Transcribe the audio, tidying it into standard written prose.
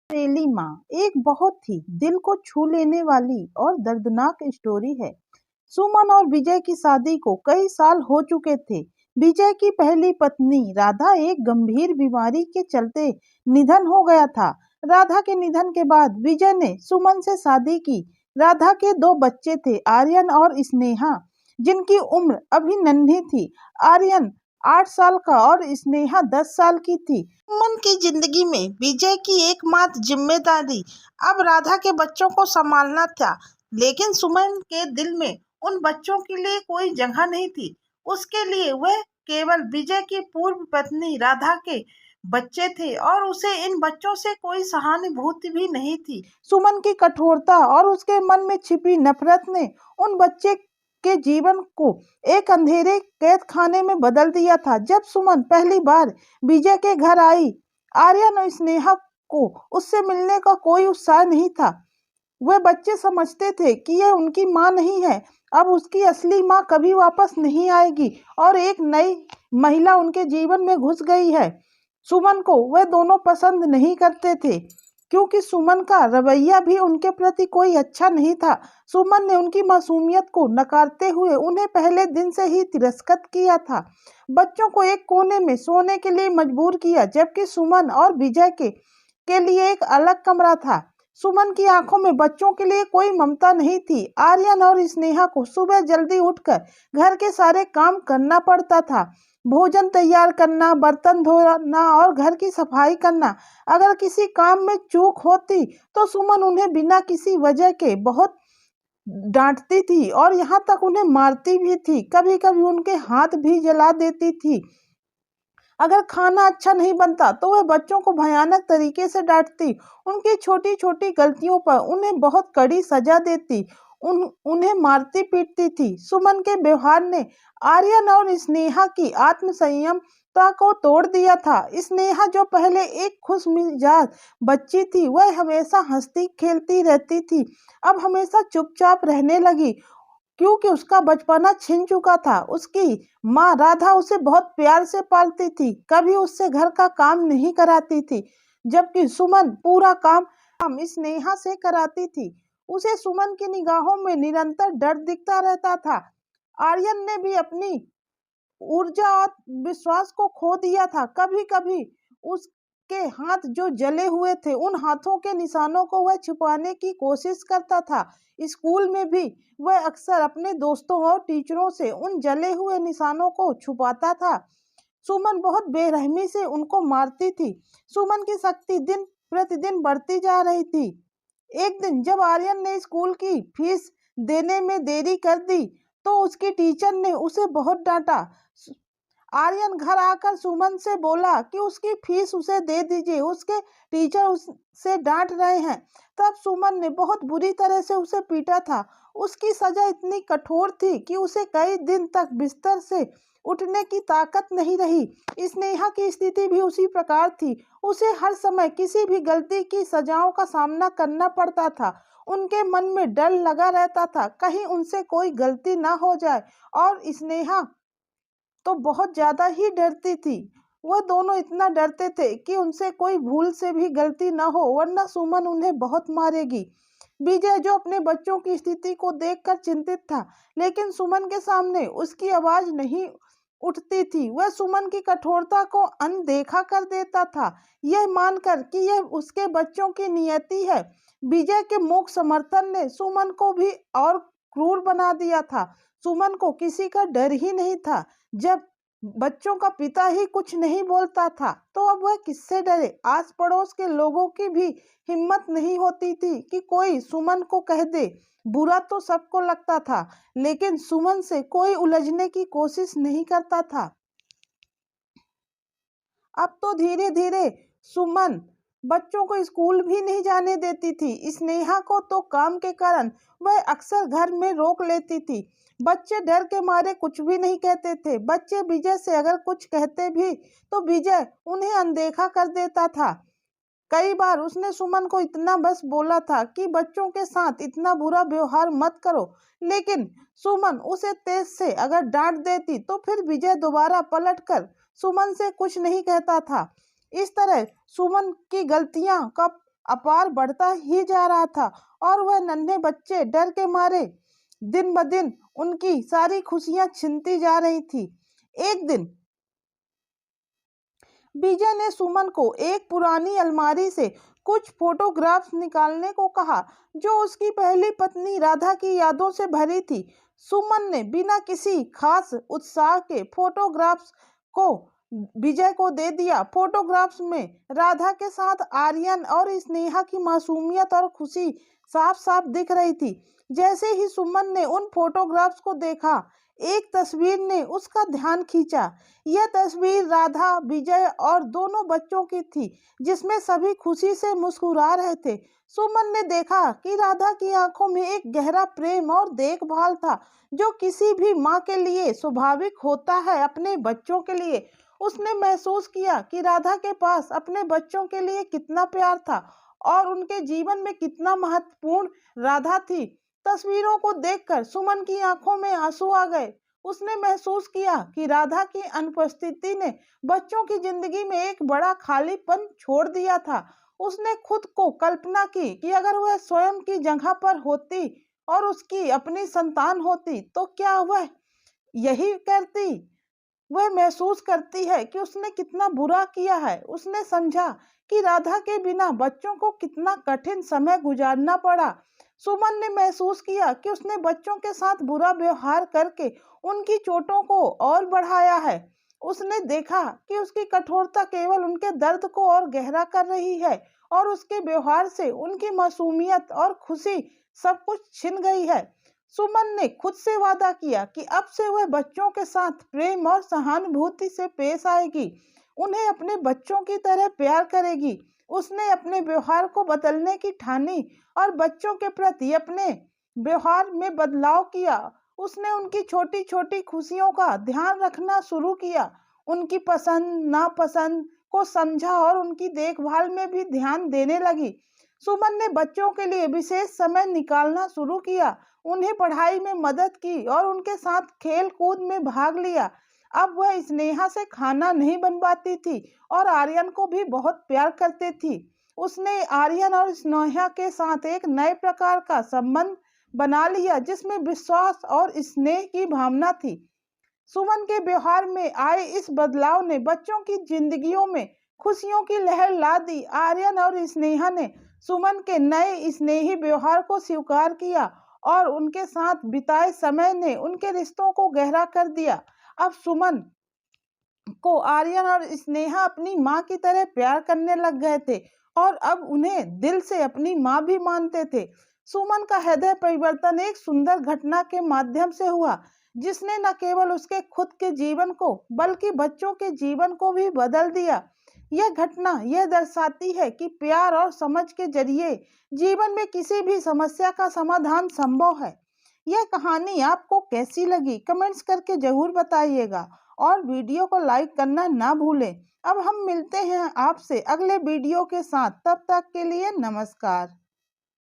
तेली माँ एक बहुत ही दिल को छू लेने वाली और दर्दनाक स्टोरी है। सुमन और विजय की शादी को कई साल हो चुके थे। विजय की पहली पत्नी राधा एक गंभीर बीमारी के चलते निधन हो गया था। राधा के निधन के बाद विजय ने सुमन से शादी की। राधा के दो बच्चे थे, आर्यन और स्नेहा, जिनकी उम्र अभी नन्ही थी। आर्यन 8 साल का और स्नेहा 10 साल की थी। सुमन की जिंदगी में विजय की एकमात्र जिम्मेदारी अब राधा के बच्चों को संभालना था, लेकिन सुमन के दिल में उन बच्चों के लिए कोई जगह नहीं थी। उसके लिए वह केवल विजय की पूर्व पत्नी राधा के बच्चे थे और उसे इन बच्चों से कोई सहानुभूति भी नहीं थी। सुमन की कठोरता और उसके मन में छिपी नफरत ने उन बच्चे के जीवन को एक अंधेरे कैद खाने में बदल दिया था। जब सुमन पहली बार विजय के घर आई, आर्यन और स्नेहा को उससे मिलने का कोई उत्साह नहीं था। वे बच्चे समझते थे कि यह उनकी माँ नहीं है, अब उसकी असली माँ कभी वापस नहीं आएगी और एक नई महिला उनके जीवन में घुस गई है। सुमन को वे दोनों पसंद नहीं करते थे, क्योंकि सुमन का रवैया भी उनके प्रति कोई अच्छा नहीं था। सुमन ने उनकी मासूमियत को नकारते हुए उन्हें पहले दिन से ही तिरस्कृत किया था। बच्चों को एक कोने में सोने के लिए मजबूर किया, जबकि सुमन और विजय के लिए एक अलग कमरा था। सुमन की आंखों में बच्चों के लिए कोई ममता नहीं थी। आर्यन और स्नेहा को सुबह जल्दी उठकर घर के सारे काम करना पड़ता था। भोजन तैयार करना, बर्तन धोना और घर की सफाई करना। अगर किसी काम में चूक होती तो सुमन उन्हें बिना किसी वजह के बहुत डांटती थी और यहाँ तक उन्हें मारती भी थी। कभी कभी उनके हाथ भी जला देती थी। अगर खाना अच्छा नहीं बनता तो वह बच्चों को भयानक तरीके से डांटती। उनकी छोटी छोटी गलतियों पर उन्हें बहुत कड़ी सजा देती, उन्हें मारती पीटती थी। सुमन के व्यवहार ने आर्यन और स्नेहा की आत्मसंयमता को तोड़ दिया था। स्नेहा, जो पहले एक खुश मिजाज बच्ची थी, वह हमेशा हंसती खेलती रहती थी, अब हमेशा चुपचाप रहने लगी, क्योंकि उसका बचपना छिन चुका था। उसकी माँ राधा उसे बहुत प्यार से पालती थी, कभी उससे घर का काम नहीं कराती थी, जबकि सुमन पूरा काम स्नेहा से कराती थी। उसे सुमन की निगाहों में निरंतर डर दिखता रहता था। आर्यन ने भी अपनी ऊर्जा और विश्वास को खो दिया था। कभी कभी उसके हाथ जो जले हुए थे, उन हाथों के निशानों को वह छुपाने की कोशिश करता था। स्कूल में भी वह अक्सर अपने दोस्तों और टीचरों से उन जले हुए निशानों को छुपाता था। सुमन बहुत बेरहमी से उनको मारती थी। सुमन की शक्ति दिन प्रतिदिन बढ़ती जा रही थी। एक दिन जब आर्यन ने स्कूल की फीस देने में देरी कर दी तो उसकी टीचर ने उसे बहुत डांटा। आर्यन घर आकर सुमन से बोला कि उसकी फीस उसे दे दीजिए, उसके टीचर उसे डांट रहे हैं। तब सुमन ने बहुत बुरी तरह से उसे पीटा था। उसकी सजा इतनी कठोर थी कि उसे कई दिन तक बिस्तर से उठने की ताकत नहीं रही। स्नेहा की स्थिति भी उसी प्रकार थी। उसे हर समय किसी भी गलती की सजाओं का सामना करना पड़ता था। उनके मन में डर लगा रहता था, कहीं उनसे कोई गलती ना हो जाए। और स्नेहा तो बहुत ज्यादा ही डरती थी। वह दोनों इतना डरते थे कि उनसे कोई भूल से भी गलती न हो, वरना सुमन उन्हें बहुत मारेगी। विजय, जो अपने बच्चों की स्थिति को देखकर चिंतित था, लेकिन सुमन के सामने उसकी आवाज नहीं उठती थी। वह सुमन की कठोरता को अनदेखा कर देता था, यह मानकर कि यह उसके बच्चों की नियति है। विजय के मूक समर्थन ने सुमन को भी और क्रूर बना दिया था। सुमन को किसी का डर ही नहीं था। जब बच्चों का पिता ही कुछ नहीं बोलता था तो अब वह किससे डरे। आस पड़ोस के लोगों की भी हिम्मत नहीं होती थी कि कोई सुमन को कह दे। बुरा तो सबको लगता था, लेकिन सुमन से कोई उलझने की कोशिश नहीं करता था। अब तो धीरे धीरे सुमन बच्चों को स्कूल भी नहीं जाने देती थी। स्नेहा को तो काम के कारण वह अक्सर घर में रोक लेती थी। बच्चे डर के मारे कुछ भी नहीं कहते थे। बच्चे विजय से अगर कुछ कहते भी तो विजय उन्हें अनदेखा कर देता था। कई बार उसने सुमन को इतना बस बोला था कि बच्चों के साथ इतना बुरा व्यवहार मत करो, लेकिन सुमन उसे तेज से अगर डांट देती तो फिर विजय दोबारा पलटकर सुमन से कुछ नहीं कहता था। इस तरह सुमन की गलतियां का अपार बढ़ता ही जा रहा था और वह नन्हे बच्चे डर के मारे दिन ब दिन उनकी सारी खुशियां छिनती जा रही थी। एक दिन विजय ने सुमन को एक पुरानी अलमारी से कुछ फोटोग्राफ्स निकालने को कहा जो उसकी पहली पत्नी राधा की यादों से भरी थी। सुमन ने बिना किसी खास उत्साह के फोटोग्राफ्स को विजय को दे दिया। फोटोग्राफ्स में राधा के साथ आर्यन और स्नेहा की मासूमियत और खुशी साफ साफ दिख रही थी। जैसे ही सुमन ने उन फोटोग्राफ्स को देखा, एक तस्वीर ने उसका ध्यान खींचा। यह तस्वीर राधा, विजय और दोनों बच्चों की थी, जिसमें सभी खुशी से मुस्कुरा रहे थे। सुमन ने देखा कि राधा की आंखों में एक गहरा प्रेम और देखभाल था, जो किसी भी माँ के लिए स्वाभाविक होता है अपने बच्चों के लिए। उसने महसूस किया कि राधा के पास अपने बच्चों के लिए कितना प्यार था और उनके जीवन में कितना महत्वपूर्ण राधा थी। तस्वीरों को देखकर सुमन की आंखों में आंसू आ गए। उसने महसूस किया कि राधा की अनुपस्थिति ने बच्चों की जिंदगी में एक बड़ा खालीपन छोड़ दिया था। उसने खुद को कल्पना की कि अगर वह स्वयं की जगह पर होती और उसकी अपनी संतान होती तो क्या वह यही करती। वह महसूस करती है कि उसने कितना बुरा किया है। उसने समझा कि राधा के बिना बच्चों को कितना कठिन समय गुजारना पड़ा। सुमन ने महसूस किया कि उसने बच्चों के साथ बुरा व्यवहार करके उनकी चोटों को और बढ़ाया है। उसने देखा कि उसकी कठोरता केवल उनके दर्द को और गहरा कर रही है और उसके व्यवहार से उनकी मासूमियत और खुशी सब कुछ छिन गई है। सुमन ने खुद से वादा किया कि अब से वह बच्चों के साथ प्रेम और सहानुभूति से पेश आएगी, उन्हें अपने बच्चों की तरह प्यार करेगी। उसने अपने व्यवहार को बदलने की ठानी और बच्चों के प्रति अपने व्यवहार में बदलाव किया। उसने उनकी छोटी छोटी खुशियों का ध्यान रखना शुरू किया, उनकी पसंद नापसंद को समझा और उनकी देखभाल में भी ध्यान देने लगी। सुमन ने बच्चों के लिए विशेष समय निकालना शुरू किया, उन्हें पढ़ाई में मदद की और उनके साथ खेल कूद में भाग लिया। अब वह स्नेहा से खाना नहीं बनवाती थी और आर्यन को भी बहुत प्यार करती थी। उसने आर्यन और स्नेहा के साथ एक नए प्रकार का संबंध बना लिया, जिसमें विश्वास और स्नेह की भावना थी। सुमन के व्यवहार में आए इस बदलाव ने बच्चों की जिंदगियों में खुशियों की लहर ला दी। आर्यन और स्नेहा ने सुमन के नए स्नेही व्यवहार को स्वीकार किया और उनके साथ बिताए समय ने उनके रिश्तों को गहरा कर दिया। अब सुमन को आर्यन और स्नेहा अपनी माँ की तरह प्यार करने लग गए थे और अब उन्हें दिल से अपनी माँ भी मानते थे। सुमन का हृदय परिवर्तन एक सुंदर घटना के माध्यम से हुआ, जिसने न केवल उसके खुद के जीवन को बल्कि बच्चों के जीवन को भी बदल दिया। यह घटना यह दर्शाती है कि प्यार और समझ के जरिए जीवन में किसी भी समस्या का समाधान संभव है। यह कहानी आपको कैसी लगी कमेंट्स करके जरूर बताइएगा और वीडियो को लाइक करना ना भूलें। अब हम मिलते हैं आपसे अगले वीडियो के साथ, तब तक के लिए नमस्कार।